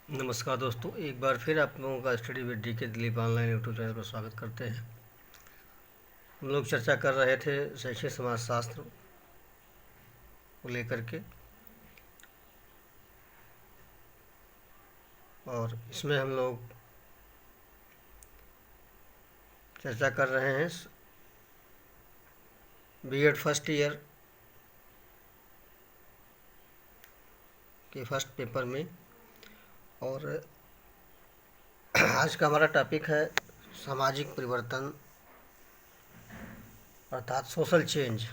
नमस्कार दोस्तों, एक बार फिर आप लोगों का स्टडी विद डी के दिलीप ऑनलाइन यूट्यूब चैनल पर स्वागत करते हैं। हम लोग चर्चा कर रहे थे शैक्षिक समाजशास्त्र को लेकर के, और इसमें हम लोग चर्चा कर रहे हैं बीएड फर्स्ट ईयर के फर्स्ट पेपर में। और आज का हमारा टॉपिक है सामाजिक परिवर्तन अर्थात सोशल चेंज,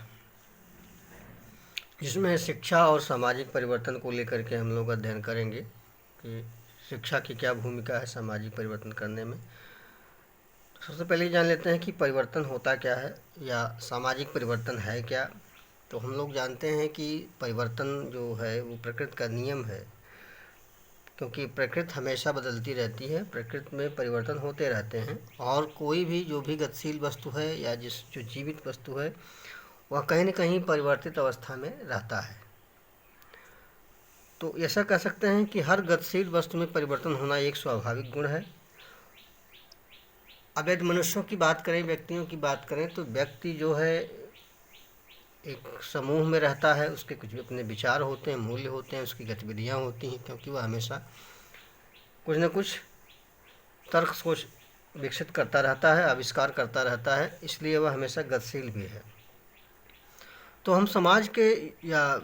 जिसमें शिक्षा और सामाजिक परिवर्तन को लेकर के हम लोग अध्ययन करेंगे कि शिक्षा की क्या भूमिका है सामाजिक परिवर्तन करने में। सबसे पहले जान लेते हैं कि परिवर्तन होता क्या है या सामाजिक परिवर्तन है क्या। तो हम लोग जानते हैं कि परिवर्तन जो है वो प्रकृति का नियम है, क्योंकि प्रकृति हमेशा बदलती रहती है, प्रकृति में परिवर्तन होते रहते हैं। और कोई भी जो भी गतिशील वस्तु है या जो जीवित वस्तु है वह कहीं न कहीं परिवर्तित अवस्था में रहता है। तो ऐसा कह सकते हैं कि हर गतिशील वस्तु में परिवर्तन होना एक स्वाभाविक गुण है। अब यदि मनुष्यों की बात करें, व्यक्तियों की बात करें, तो व्यक्ति जो है एक समूह में रहता है, उसके कुछ अपने विचार होते हैं, मूल्य होते हैं, उसकी गतिविधियाँ होती हैं, क्योंकि वह हमेशा कुछ न कुछ तर्क सोच विकसित करता रहता है, आविष्कार करता रहता है, इसलिए वह हमेशा गतिशील भी है। तो हम समाज के या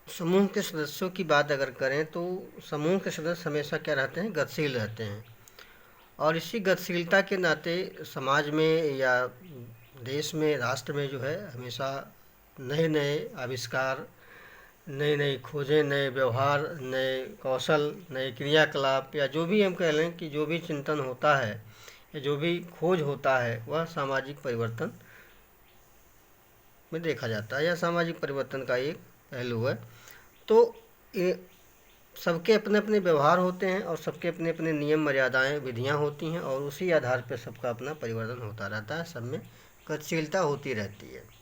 समूह के सदस्यों की बात अगर करें तो समूह के सदस्य हमेशा क्या रहते हैं, गतिशील रहते हैं। और इसी गतिशीलता के नाते समाज में या देश में, राष्ट्र में जो है हमेशा नए नए आविष्कार, नई नई खोजें, नए व्यवहार, नए कौशल, नए क्रियाकलाप, या जो भी हम कह लें कि जो भी चिंतन होता है या जो भी खोज होता है वह सामाजिक परिवर्तन में देखा जाता है या सामाजिक परिवर्तन का एक पहलू है। तो ये सबके अपने अपने व्यवहार होते हैं और सबके अपने अपने नियम, मर्यादाएं, विधियां होती हैं, और उसी आधार पर सबका अपना परिवर्तन होता रहता है, सब में गतिशीलता होती रहती है।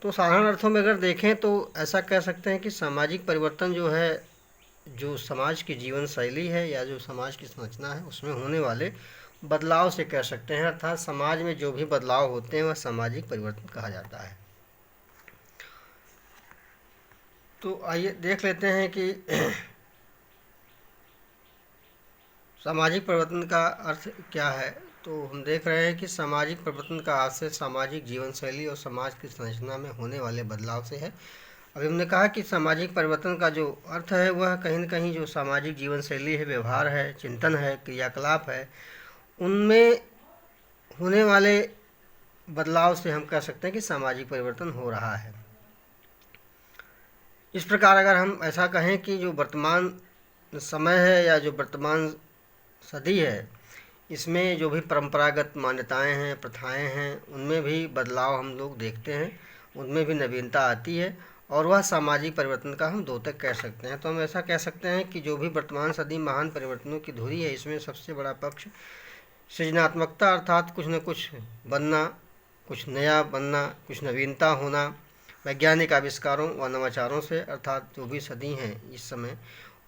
तो साधारण अर्थों में अगर देखें तो ऐसा कह सकते हैं कि सामाजिक परिवर्तन जो है, जो समाज की जीवन शैली है या जो समाज की संरचना है उसमें होने वाले बदलाव से कह सकते हैं, अर्थात समाज में जो भी बदलाव होते हैं वह सामाजिक परिवर्तन कहा जाता है। तो आइए देख लेते हैं कि सामाजिक परिवर्तन का अर्थ क्या है। तो हम देख रहे हैं कि सामाजिक परिवर्तन का आशय सामाजिक जीवन शैली और समाज की संरचना में होने वाले बदलाव से है। अभी हमने कहा कि सामाजिक परिवर्तन का जो अर्थ है वह कहीं न कहीं जो सामाजिक जीवन शैली है, व्यवहार है, चिंतन है, क्रियाकलाप है, उनमें होने वाले बदलाव से हम कह सकते हैं कि सामाजिक परिवर्तन हो रहा है। इस प्रकार अगर हम ऐसा कहें कि जो वर्तमान समय है या जो वर्तमान सदी है, इसमें जो भी परंपरागत मान्यताएं हैं, प्रथाएं हैं, उनमें भी बदलाव हम लोग देखते हैं, उनमें भी नवीनता आती है, और वह सामाजिक परिवर्तन का हम द्योतक कह सकते हैं। तो हम ऐसा कह सकते हैं कि जो भी वर्तमान सदी महान परिवर्तनों की धुरी है, इसमें सबसे बड़ा पक्ष सृजनात्मकता, अर्थात कुछ न कुछ बनना, कुछ नया बनना, कुछ नवीनता होना, वैज्ञानिक आविष्कारों व नवाचारों से, अर्थात जो भी सदी हैं इस समय,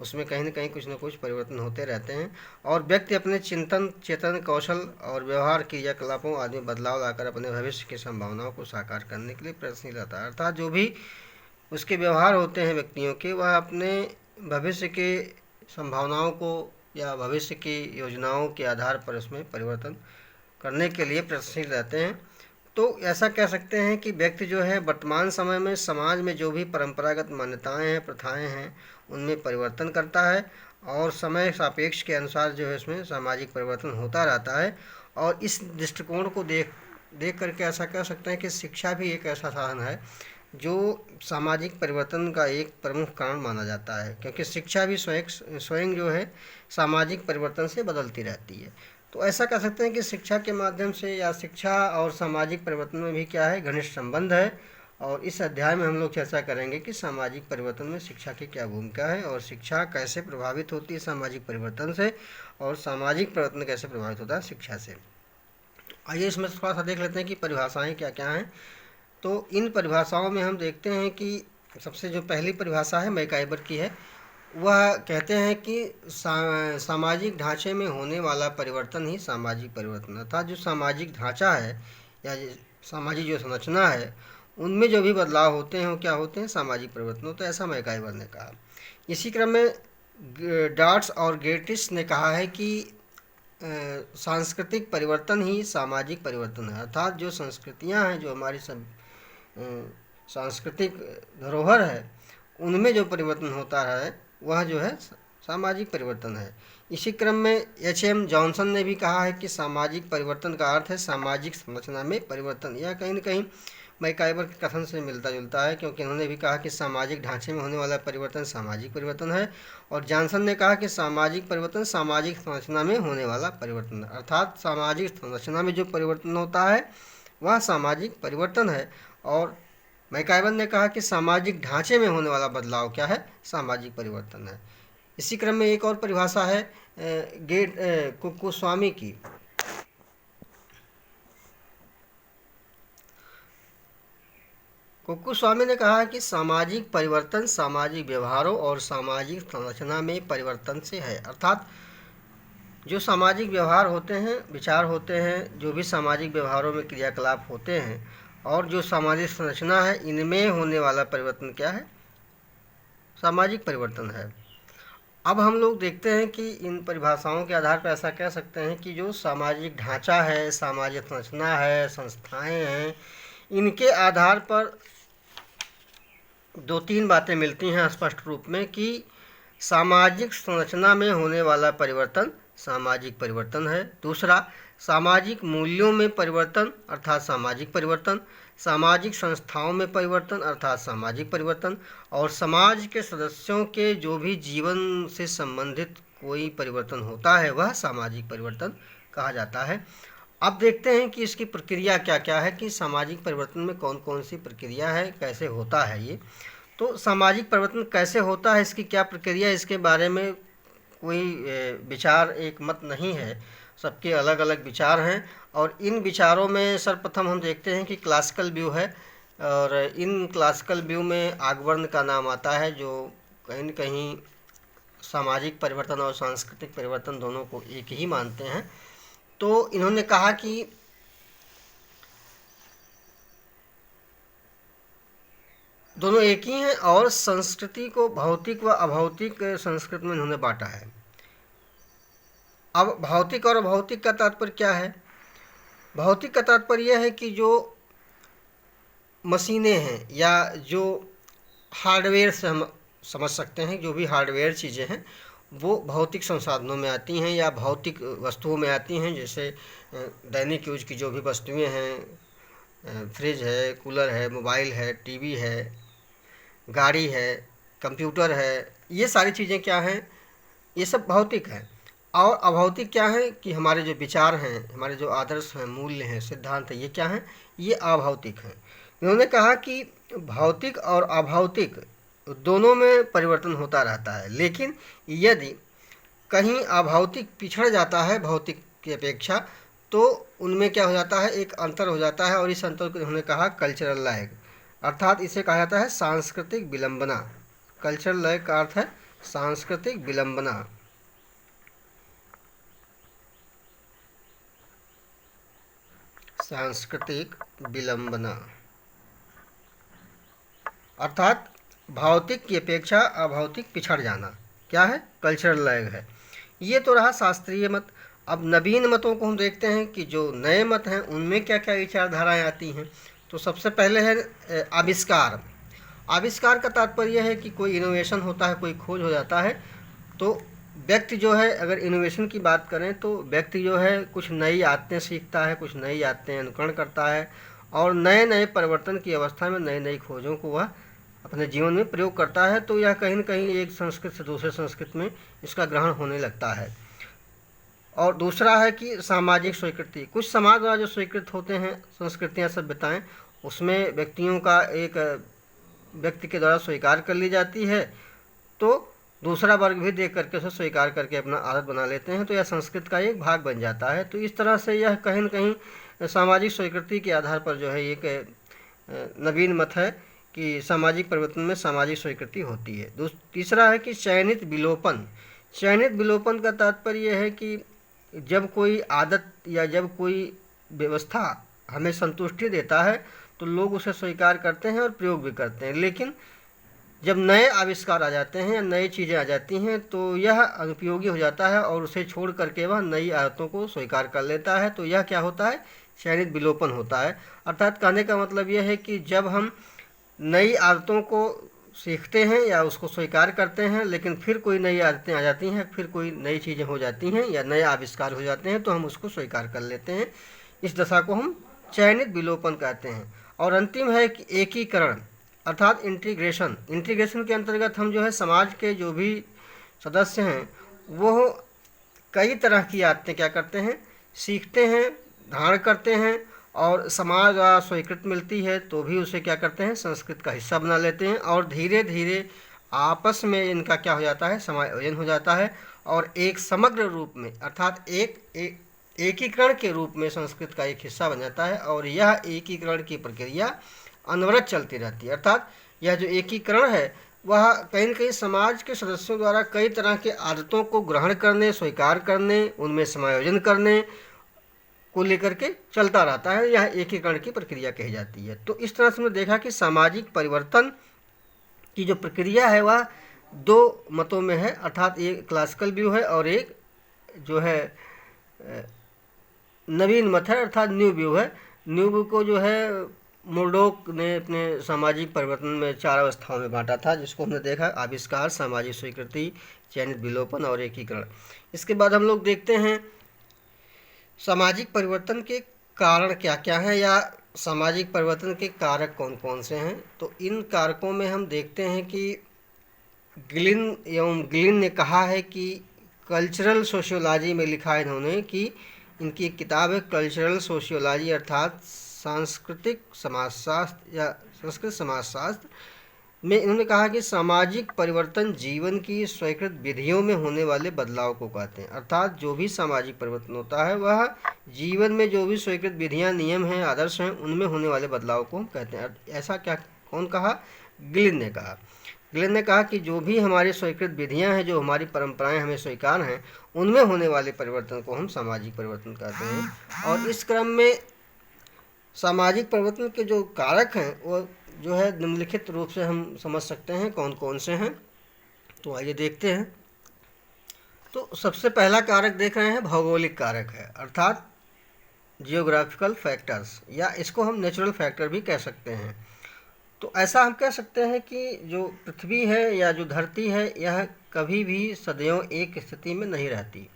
उसमें कहीं न कहीं कुछ न कुछ परिवर्तन होते रहते हैं, और व्यक्ति अपने चिंतन, चेतन, कौशल और व्यवहार क्रियाकलापों आदि में बदलाव लाकर अपने भविष्य की संभावनाओं को साकार करने के लिए प्रयत्नशील रहता है। अर्थात जो भी उसके व्यवहार होते हैं व्यक्तियों के, वह अपने भविष्य के संभावनाओं को या भविष्य की योजनाओं के आधार पर उसमें परिवर्तन करने के लिए प्रयत्नशील रहते हैं। तो ऐसा कह सकते हैं कि व्यक्ति जो है वर्तमान समय में समाज में जो भी परंपरागत मान्यताएं हैं, प्रथाएं हैं, उनमें परिवर्तन करता है, और समय सापेक्ष के अनुसार जो है इसमें सामाजिक परिवर्तन होता रहता है। और इस दृष्टिकोण को देख करके ऐसा कह सकते हैं कि शिक्षा भी एक ऐसा साधन है जो सामाजिक परिवर्तन का एक प्रमुख कारण माना जाता है, क्योंकि शिक्षा भी स्वयं जो है सामाजिक परिवर्तन से बदलती रहती है। तो ऐसा कह सकते हैं कि शिक्षा के माध्यम से या शिक्षा और सामाजिक परिवर्तन में भी क्या है, घनिष्ठ संबंध है। और इस अध्याय में हम लोग चर्चा करेंगे कि सामाजिक परिवर्तन में शिक्षा की क्या भूमिका है, और शिक्षा कैसे प्रभावित होती है सामाजिक परिवर्तन से, और सामाजिक परिवर्तन कैसे प्रभावित होता है शिक्षा से। आइए इसमें थोड़ा सा देख लेते हैं कि परिभाषाएं क्या क्या हैं। तो इन परिभाषाओं में हम देखते हैं कि सबसे जो पहली परिभाषा है मैकाइबर की है। वह कहते हैं कि सामाजिक ढांचे में होने वाला परिवर्तन ही सामाजिक परिवर्तन, अर्थात जो सामाजिक ढांचा है या सामाजिक जो संरचना है उनमें जो भी बदलाव होते हैं वो क्या होते हैं, सामाजिक परिवर्तन होते हैं, ऐसा मैकाइवर ने कहा। इसी क्रम में डॉट्स और गेटिस ने कहा है कि सांस्कृतिक परिवर्तन ही सामाजिक परिवर्तन है, अर्थात जो संस्कृतियां हैं, जो हमारी सब सांस्कृतिक धरोहर है, उनमें जो परिवर्तन होता है वह जो है सामाजिक परिवर्तन है। इसी क्रम में H.M. जॉनसन ने भी कहा है कि सामाजिक परिवर्तन का अर्थ है सामाजिक संरचना में परिवर्तन। यह कहीं न कहीं मैकाइवर के कथन से मिलता जुलता है, क्योंकि उन्होंने भी कहा कि सामाजिक ढांचे में होने वाला परिवर्तन सामाजिक परिवर्तन है, और जॉनसन ने कहा कि सामाजिक परिवर्तन सामाजिक संरचना में होने वाला परिवर्तन है, अर्थात सामाजिक संरचना में जो परिवर्तन होता है वह सामाजिक परिवर्तन है। और मैकाइवर ने कहा कि सामाजिक ढांचे में होने वाला बदलाव क्या है, सामाजिक परिवर्तन है। इसी क्रम में एक और परिभाषा है कुक्कुस्वामी की। कुक्कुस्वामी ने कहा कि सामाजिक परिवर्तन सामाजिक व्यवहारों और सामाजिक संरचना में परिवर्तन से है, अर्थात जो सामाजिक व्यवहार होते हैं, विचार होते हैं, जो भी सामाजिक व्यवहारों में क्रियाकलाप होते हैं और जो सामाजिक संरचना है, इनमें होने वाला परिवर्तन क्या है, सामाजिक परिवर्तन है। अब हम लोग देखते हैं कि इन परिभाषाओं के आधार पर ऐसा कह सकते हैं कि जो सामाजिक ढांचा है, सामाजिक संरचना है, संस्थाएं हैं, इनके आधार पर दो तीन बातें मिलती हैं स्पष्ट रूप में कि सामाजिक संरचना में होने वाला परिवर्तन सामाजिक परिवर्तन है। दूसरा, सामाजिक मूल्यों में परिवर्तन अर्थात सामाजिक परिवर्तन, सामाजिक संस्थाओं में परिवर्तन अर्थात सामाजिक परिवर्तन, और समाज के सदस्यों के जो भी जीवन से संबंधित कोई परिवर्तन होता है वह सामाजिक परिवर्तन कहा जाता है। अब देखते हैं कि इसकी प्रक्रिया क्या क्या है, कि सामाजिक परिवर्तन में कौन कौन सी प्रक्रिया है, कैसे होता है ये। तो सामाजिक परिवर्तन कैसे होता है, इसकी क्या प्रक्रिया, इसके बारे में कोई विचार एक मत नहीं है, सबके अलग अलग विचार हैं। और इन विचारों में सर्वप्रथम हम देखते हैं कि क्लासिकल व्यू है, और इन क्लासिकल व्यू में आगवर्न का नाम आता है, जो कहीं न कहीं सामाजिक परिवर्तन और सांस्कृतिक परिवर्तन दोनों को एक ही मानते हैं। तो इन्होंने कहा कि दोनों एक ही हैं, और संस्कृति को भौतिक व अभौतिक संस्कृति में इन्होंने बांटा है। अब भौतिक और अभौतिक का तात्पर्य क्या है? भौतिक का तात्पर्य यह है कि जो मशीनें हैं या जो हार्डवेयर से हम समझ सकते हैं, जो भी हार्डवेयर चीज़ें हैं वो भौतिक संसाधनों में आती हैं या भौतिक वस्तुओं में आती हैं। जैसे दैनिक यूज की जो भी वस्तुएं हैं, फ्रिज है, कूलर है, मोबाइल है, टीवी है, गाड़ी है, कंप्यूटर है, ये सारी चीज़ें क्या हैं, ये सब भौतिक हैं। और अभौतिक क्या है कि हमारे जो विचार हैं, हमारे जो आदर्श हैं, मूल्य हैं, सिद्धांत हैं, ये क्या हैं, ये अभौतिक हैं। उन्होंने कहा कि भौतिक और अभौतिक दोनों में परिवर्तन होता रहता है, लेकिन यदि कहीं अभौतिक पिछड़ जाता है भौतिक की अपेक्षा तो उनमें क्या हो जाता है, एक अंतर हो जाता है, और इस अंतर को उन्होंने कहा कल्चरल लैग, अर्थात इसे कहा जाता है सांस्कृतिक विलंबना। कल्चरल लैग का अर्थ है सांस्कृतिक विलंबना। सांस्कृतिक विलंबना अर्थात भौतिक की अपेक्षा अभौतिक पिछड़ जाना, क्या है, कल्चरल लैग है। ये तो रहा शास्त्रीय मत। अब नवीन मतों को हम देखते हैं कि जो नए मत हैं उनमें क्या क्या विचारधाराएं आती हैं। तो सबसे पहले है आविष्कार। आविष्कार का तात्पर्य है कि कोई इनोवेशन होता है, कोई खोज हो जाता है, तो व्यक्ति जो है, अगर इनोवेशन की बात करें तो व्यक्ति जो है कुछ नई आदतें सीखता है, कुछ नई आदतें अनुकरण करता है, और नए नए परिवर्तन की अवस्था में नई नई खोजों को वह अपने जीवन में प्रयोग करता है। तो यह कहीं न कहीं एक संस्कृति से दूसरे संस्कृति में इसका ग्रहण होने लगता है। और दूसरा है कि सामाजिक स्वीकृति। कुछ समाज द्वारा जो स्वीकृत होते हैं संस्कृतियाँ, सभ्यताएँ, उसमें व्यक्तियों का एक व्यक्ति के द्वारा स्वीकार कर ली जाती है, तो दूसरा वर्ग भी देख करके उसे स्वीकार करके अपना आदत बना लेते हैं, तो यह संस्कृति का एक भाग बन जाता है। तो इस तरह से यह कहीं न कहीं सामाजिक स्वीकृति के आधार पर जो है एक नवीन मत है। कि सामाजिक परिवर्तन में सामाजिक स्वीकृति होती है। तीसरा है कि चयनित विलोपन। चयनित विलोपन का तात्पर्य है कि जब कोई आदत या जब कोई व्यवस्था हमें संतुष्टि देता है तो लोग उसे स्वीकार करते हैं और प्रयोग भी करते हैं, लेकिन जब नए आविष्कार आ जाते हैं या नई चीज़ें आ जाती हैं तो यह अनुपयोगी हो जाता है और उसे छोड़ करके वह नई आदतों को स्वीकार कर लेता है। तो यह क्या होता है? चयनित विलोपन होता है। अर्थात कहने का मतलब यह है कि जब हम नई आदतों को सीखते हैं या उसको स्वीकार करते हैं, लेकिन फिर कोई नई आदतें आ जाती हैं, फिर कोई नई चीज़ें हो जाती हैं या नए आविष्कार हो जाते हैं, तो हम उसको स्वीकार कर लेते हैं। इस दशा को हम चयनित विलोपन कहते हैं। और अंतिम है कि एकीकरण अर्थात इंटीग्रेशन। इंटीग्रेशन के अंतर्गत हम जो है समाज के जो भी सदस्य हैं वो कई तरह की आदतें क्या करते हैं? सीखते हैं, धारण करते हैं, और समाज द्वारा स्वीकृत मिलती है तो भी उसे क्या करते हैं? संस्कृत का हिस्सा बना लेते हैं, और धीरे धीरे आपस में इनका क्या हो जाता है? समायोजन हो जाता है, और एक समग्र रूप में अर्थात एकीकरण के रूप में संस्कृत का एक हिस्सा बन जाता है। और यह एकीकरण की प्रक्रिया अनवरत चलती रहती है। अर्थात यह जो एकीकरण है वह कहीं न कहीं समाज के सदस्यों द्वारा कई तरह के आदतों को ग्रहण करने, स्वीकार करने, उनमें समायोजन करने को लेकर के चलता रहता है। यह एकीकरण की प्रक्रिया कही जाती है। तो इस तरह से हमने देखा कि सामाजिक परिवर्तन की जो प्रक्रिया है वह दो मतों में है, अर्थात एक क्लासिकल व्यू है और एक जो है नवीन मत है, अर्थात न्यू व्यू है। न्यू व्यू को जो है मुर्डोक ने अपने सामाजिक परिवर्तन में 4 अवस्थाओं में बांटा था, जिसको हमने देखा आविष्कार, सामाजिक स्वीकृति, चयनित विलोपन और एकीकरण। इसके बाद हम लोग देखते हैं सामाजिक परिवर्तन के कारण क्या क्या हैं या सामाजिक परिवर्तन के कारक कौन कौन से हैं। तो इन कारकों में हम देखते हैं कि गिलिन ने कहा है कि कल्चरल सोशियोलॉजी में लिखा है इन्होंने कि इनकी एक किताब है कल्चरल सोशियोलॉजी अर्थात सांस्कृतिक समाजशास्त्र या संस्कृत समाजशास्त्र में इन्होंने कहा कि सामाजिक परिवर्तन जीवन की स्वीकृत विधियों में होने वाले बदलाव को कहते हैं। अर्थात जो भी सामाजिक परिवर्तन होता है वह जीवन में जो भी स्वीकृत विधियां, नियम हैं, आदर्श हैं, उनमें होने वाले बदलाव को हम कहते हैं। ऐसा क्या कौन कहा? गिलिन ने कहा। गिलिन ने कहा कि जो भी हमारी स्वीकृत विधियां हैं, जो हमारी परंपराएं हमें स्वीकार हैं, उनमें होने वाले परिवर्तन को हम सामाजिक परिवर्तन कहते हैं। और इस क्रम में सामाजिक परिवर्तन के जो कारक हैं वो जो है निम्नलिखित रूप से हम समझ सकते हैं कौन कौन से हैं। तो आइए देखते हैं। तो सबसे पहला कारक देख रहे हैं भौगोलिक कारक है, अर्थात जियोग्राफिकल फैक्टर्स, या इसको हम नेचुरल फैक्टर भी कह सकते हैं। तो ऐसा हम कह सकते हैं कि जो पृथ्वी है या जो धरती है यह कभी भी सदैव एक स्थिति में नहीं रहती।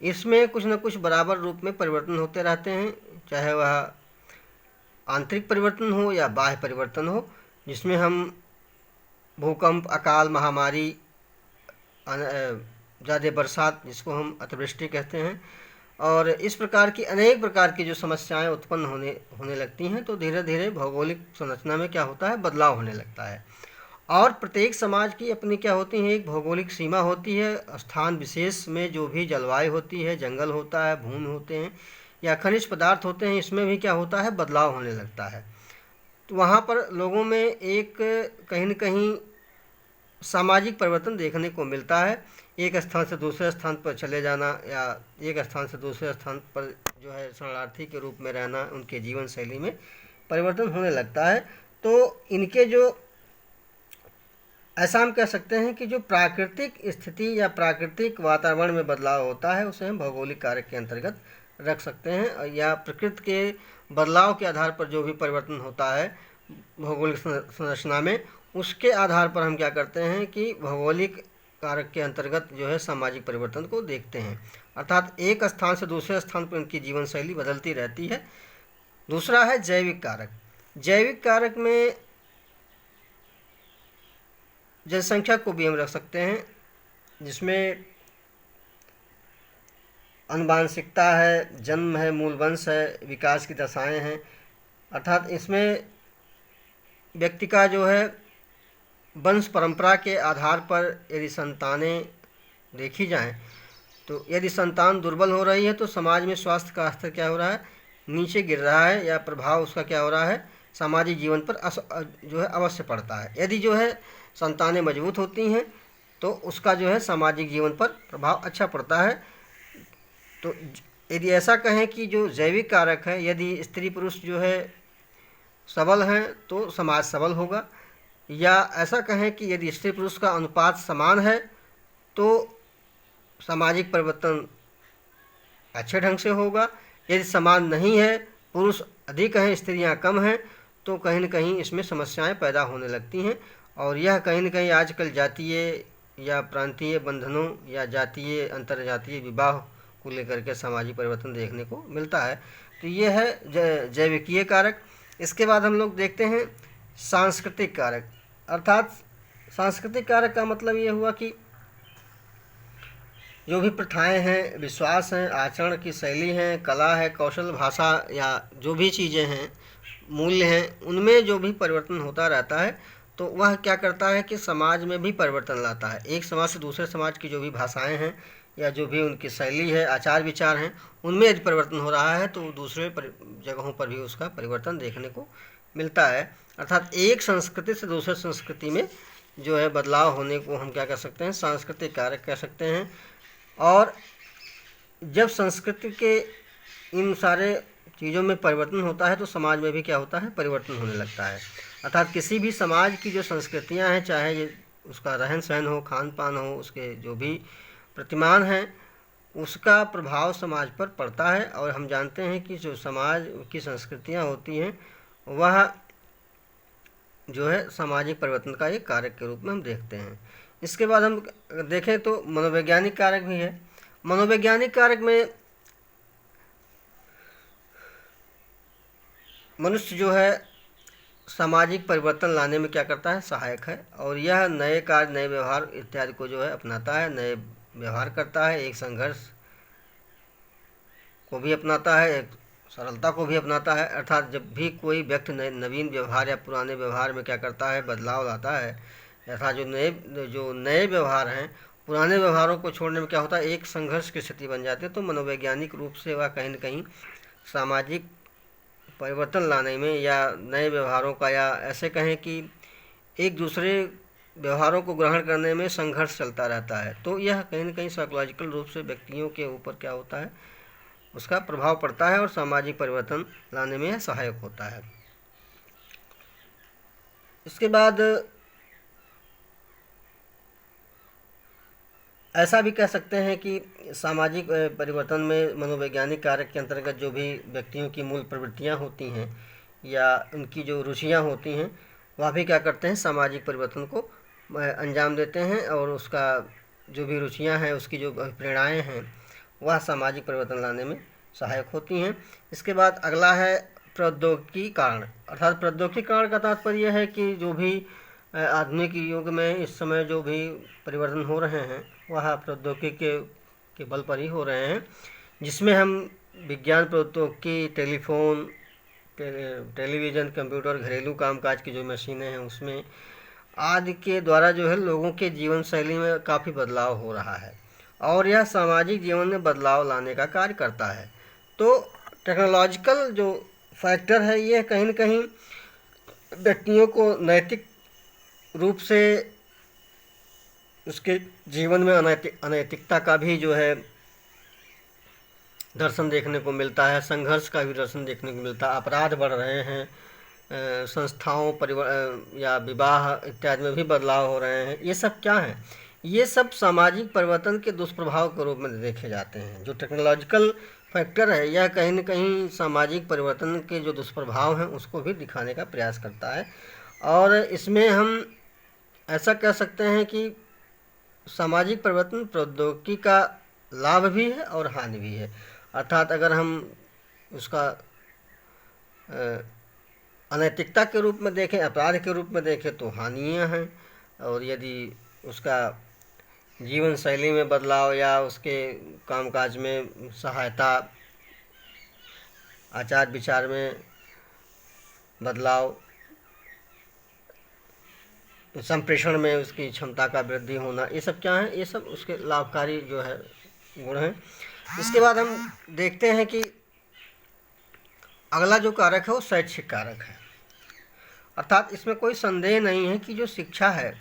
इसमें कुछ न कुछ बराबर रूप में परिवर्तन होते रहते हैं, चाहे वह आंतरिक परिवर्तन हो या बाह्य परिवर्तन हो, जिसमें हम भूकंप, अकाल, महामारी, ज़्यादा बरसात जिसको हम अतिवृष्टि कहते हैं, और इस प्रकार की अनेक प्रकार की जो समस्याएं उत्पन्न होने लगती हैं, तो धीरे धीरे भौगोलिक संरचना में क्या होता है? बदलाव होने लगता है। और प्रत्येक समाज की अपनी क्या होती है? एक भौगोलिक सीमा होती है। स्थान विशेष में जो भी जलवायु होती है, जंगल होता है, भूमि होते हैं या खनिज पदार्थ होते हैं, इसमें भी क्या होता है? बदलाव होने लगता है। तो वहाँ पर लोगों में एक कहीं न कहीं सामाजिक परिवर्तन देखने को मिलता है। एक स्थान से दूसरे स्थान पर चले जाना या एक स्थान से दूसरे स्थान पर जो है शरणार्थी के रूप में रहना, उनके जीवन शैली में परिवर्तन होने लगता है। तो इनके जो ऐसा हम कह सकते हैं कि जो प्राकृतिक स्थिति या प्राकृतिक वातावरण में बदलाव होता है उसे हम भौगोलिक कारक के अंतर्गत रख सकते हैं, या प्रकृति के बदलाव के आधार पर जो भी परिवर्तन होता है भौगोलिक संरचना में, उसके आधार पर हम क्या करते हैं कि भौगोलिक कारक के अंतर्गत जो है सामाजिक परिवर्तन को देखते हैं। अर्थात एक स्थान से दूसरे स्थान पर उनकी जीवन शैली बदलती रहती है। दूसरा है जैविक कारक। जैविक कारक में जनसंख्या को भी हम रख सकते हैं, जिसमें आनुवांशिकता है, जन्म है, मूल वंश है, विकास की दशाएं हैं। अर्थात इसमें व्यक्ति का जो है वंश परंपरा के आधार पर यदि संतानें देखी जाएं, तो यदि संतान दुर्बल हो रही है तो समाज में स्वास्थ्य का स्तर क्या हो रहा है? नीचे गिर रहा है, या प्रभाव उसका क्या हो रहा है? सामाजिक जीवन पर जो है अवश्य पड़ता है। यदि जो है संतानें मजबूत होती हैं तो उसका जो है सामाजिक जीवन पर प्रभाव अच्छा पड़ता है। तो यदि ऐसा कहें कि जो जैविक कारक है, यदि स्त्री पुरुष जो है सबल हैं तो समाज सबल होगा, या ऐसा कहें कि यदि स्त्री पुरुष का अनुपात समान है तो सामाजिक परिवर्तन अच्छे ढंग से होगा। यदि समान नहीं है, पुरुष अधिक हैं स्त्रियां कम हैं, तो कहीं न कहीं इसमें समस्याएं पैदा होने लगती हैं। और यह कहीं न कहीं आजकल जातीय या प्रांतीय बंधनों या जातीय अंतर्जातीय विवाह को लेकर के सामाजिक परिवर्तन देखने को मिलता है। तो ये है जैविकीय कारक। इसके बाद हम लोग देखते हैं सांस्कृतिक कारक। अर्थात सांस्कृतिक कारक का मतलब ये हुआ कि जो भी प्रथाएं हैं, विश्वास हैं, आचरण की शैली हैं, कला है, कौशल, भाषा या जो भी चीज़ें हैं, मूल्य हैं, उनमें जो भी परिवर्तन होता रहता है तो वह क्या करता है कि समाज में भी परिवर्तन लाता है। एक समाज से दूसरे समाज की जो भी भाषाएं हैं या जो भी उनकी शैली है, आचार विचार हैं, उनमें यदि परिवर्तन हो रहा है तो दूसरे जगहों पर भी उसका परिवर्तन देखने को मिलता है। अर्थात एक संस्कृति से दूसरे संस्कृति में जो है बदलाव होने को हम क्या कह सकते हैं, सांस्कृतिक कारक कह सकते हैं। और जब संस्कृति के इन सारे चीज़ों में परिवर्तन होता है तो समाज में भी क्या होता है, परिवर्तन होने लगता है। अर्थात किसी भी समाज की जो संस्कृतियां हैं, चाहे ये उसका रहन सहन हो, खान पान हो, उसके जो भी प्रतिमान हैं, उसका प्रभाव समाज पर पड़ता है। और हम जानते हैं कि जो समाज की संस्कृतियां होती हैं वह जो है सामाजिक परिवर्तन का एक कारक के रूप में हम देखते हैं। इसके बाद हम देखें तो मनोवैज्ञानिक कारक भी है। मनोवैज्ञानिक कारक में मनुष्य जो है सामाजिक परिवर्तन लाने में क्या करता है, सहायक है। और यह नए कार्य, नए व्यवहार इत्यादि को जो है अपनाता है, नए व्यवहार करता है, एक संघर्ष को भी अपनाता है, एक सरलता को भी अपनाता है। अर्थात जब भी कोई व्यक्ति नवीन व्यवहार या पुराने व्यवहार में क्या करता है, बदलाव लाता है, अर्थात जो नए व्यवहार हैं, पुराने व्यवहारों को छोड़ने में क्या होता है, एक संघर्ष की स्थिति बन जाती है। तो मनोवैज्ञानिक रूप से वह कहीं न कहीं सामाजिक परिवर्तन लाने में या नए व्यवहारों का, या ऐसे कहें कि एक दूसरे व्यवहारों को ग्रहण करने में संघर्ष चलता रहता है। तो यह कहीं न कहीं साइकोलॉजिकल रूप से व्यक्तियों के ऊपर क्या होता है, उसका प्रभाव पड़ता है और सामाजिक परिवर्तन लाने में यह सहायक होता है। इसके बाद ऐसा भी कह सकते हैं कि सामाजिक परिवर्तन में मनोवैज्ञानिक कारक के अंतर्गत जो भी व्यक्तियों की मूल प्रवृत्तियां होती हैं या उनकी जो रुचियां होती हैं, वह भी क्या करते हैं, सामाजिक परिवर्तन को अंजाम देते हैं। और उसका जो भी रुचियां हैं, उसकी जो प्रेरणाएं हैं, वह सामाजिक परिवर्तन लाने में सहायक होती हैं। इसके बाद अगला है प्रौद्योगिकी कारण। अर्थात प्रौद्योगिकी कारण का तात्पर्य है कि जो भी आधुनिक युग में इस समय जो भी परिवर्तन हो रहे हैं वह प्रौद्योगिकी के बल पर ही हो रहे हैं, जिसमें हम विज्ञान प्रौद्योगिकी, टेलीफोन, टेलीविज़न, कंप्यूटर, घरेलू कामकाज की जो मशीनें हैं उसमें आदि के द्वारा जो है लोगों के जीवन शैली में काफ़ी बदलाव हो रहा है और यह सामाजिक जीवन में बदलाव लाने का कार्य करता है। तो टेक्नोलॉजिकल जो फैक्टर है ये कहीं न कहीं व्यक्तियों को नैतिक रूप से उसके जीवन में अनैतिकता का भी जो है दर्शन देखने को मिलता है, संघर्ष का भी दर्शन देखने को मिलता है, अपराध बढ़ रहे हैं, संस्थाओं परिवार या विवाह इत्यादि में भी बदलाव हो रहे हैं। ये सब क्या है, ये सब सामाजिक परिवर्तन के दुष्प्रभाव के रूप में देखे जाते हैं। जो टेक्नोलॉजिकल फैक्टर है यह कहीं न कहीं सामाजिक परिवर्तन के जो दुष्प्रभाव हैं उसको भी दिखाने का प्रयास करता है। और इसमें हम ऐसा कह सकते हैं कि सामाजिक परिवर्तन प्रौद्योगिकी का लाभ भी है और हानि भी है। अर्थात अगर हम उसका अनैतिकता के रूप में देखें, अपराध के रूप में देखें तो हानियाँ हैं, और यदि उसका जीवन शैली में बदलाव या उसके कामकाज में सहायता, आचार विचार में बदलाव, संप्रेषण में उसकी क्षमता का वृद्धि होना, ये सब क्या है, ये सब उसके लाभकारी जो है गुण हैं। इसके बाद हम देखते हैं कि अगला जो कारक है वो शैक्षिक कारक है। अर्थात इसमें कोई संदेह नहीं है कि जो शिक्षा है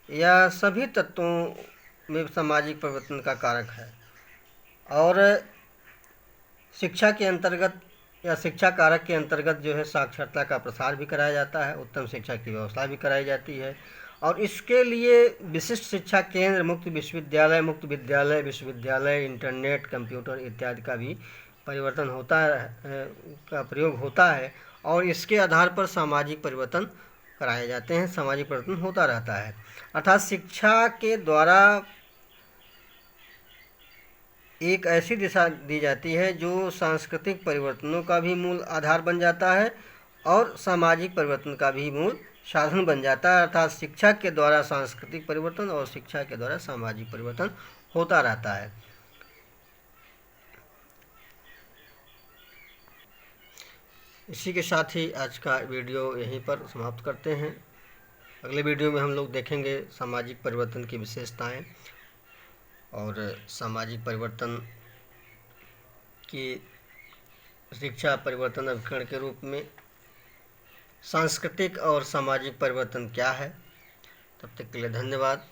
यह सभी तत्वों में सामाजिक परिवर्तन का कारक है। और शिक्षा के अंतर्गत या शिक्षा कारक के अंतर्गत जो है साक्षरता का प्रसार भी कराया जाता है, उत्तम शिक्षा की व्यवस्था भी कराई जाती है, और इसके लिए विशिष्ट शिक्षा केंद्र, मुक्त विद्यालय, विश्वविद्यालय, इंटरनेट, कंप्यूटर इत्यादि का भी परिवर्तन होता है, का प्रयोग होता है, और इसके आधार पर सामाजिक परिवर्तन कराए जाते हैं, सामाजिक परिवर्तन होता रहता है। अर्थात शिक्षा के द्वारा एक ऐसी दिशा दी जाती है जो सांस्कृतिक परिवर्तनों का भी मूल आधार बन जाता है और सामाजिक परिवर्तन का भी मूल साधन बन जाता है। अर्थात शिक्षा के द्वारा सांस्कृतिक परिवर्तन और शिक्षा के द्वारा सामाजिक परिवर्तन होता रहता है। इसी के साथ ही आज का वीडियो यहीं पर समाप्त करते हैं। अगले वीडियो में हम लोग देखेंगे सामाजिक परिवर्तन की विशेषताएं और सामाजिक परिवर्तन की शिक्षा परिवर्तन अभिकरण के रूप में सांस्कृतिक और सामाजिक परिवर्तन क्या है। तब तक के लिए धन्यवाद।